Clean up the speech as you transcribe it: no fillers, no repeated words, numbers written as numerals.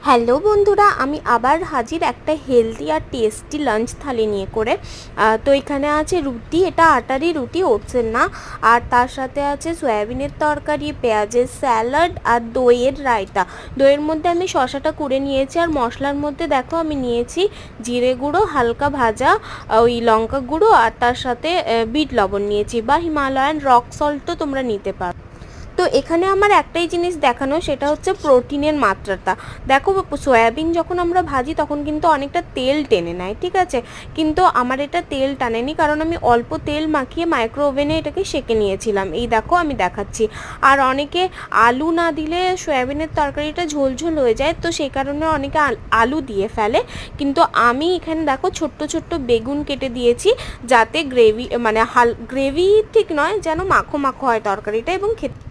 Hello বন্ধুরা, আমি আবার হাজির একটা হেলদি আর টেস্টি লাঞ্চ থালি নিয়ে করে। তো এখানে আছে রুটি, এটা আটারই রুটি, ওটসের না। আর তার সাথে আছে সয়াবিনের তরকারি, পেঁয়াজের স্যালাড আর দইয়ের রায়তা। দইয়ের মধ্যে আমি শসাটা কুড়ে নিয়েছি, আর মশলার মধ্যে দেখো আমি নিয়েছি জিরে গুঁড়ো, হালকা ভাজা ওই লঙ্কা গুঁড়ো, আর তার সাথে বিট লবণ নিয়েছি, বা হিমালয়ান রক সল্টও তোমরা নিতে পারো। তো এখানে আমার একটাই জিনিস দেখানো, সেটা হচ্ছে প্রোটিনের মাত্রাটা। দেখো, সয়াবিন যখন আমরা ভাজি তখন কিন্তু অনেকটা তেল টেনে নেয়, ঠিক আছে, কিন্তু আমার এটা তেল টানেনি, কারণ আমি অল্প তেল মাখিয়ে মাইক্রো ওভেনে এটাকে সেঁকে নিয়েছিলাম। এই দেখো আমি দেখাচ্ছি। আর অনেকে আলু না দিলে সয়াবিনের তরকারিটা ঝোলঝোল হয়ে যায়, তো সেই কারণে অনেকে আলু দিয়ে ফেলে, কিন্তু আমি এখানে দেখো ছোট্ট ছোট্ট বেগুন কেটে দিয়েছি, যাতে গ্রেভি, মানে গ্রেভি ঠিক নয়, যেন মাখো মাখো হয় তরকারিটা এবং খেতে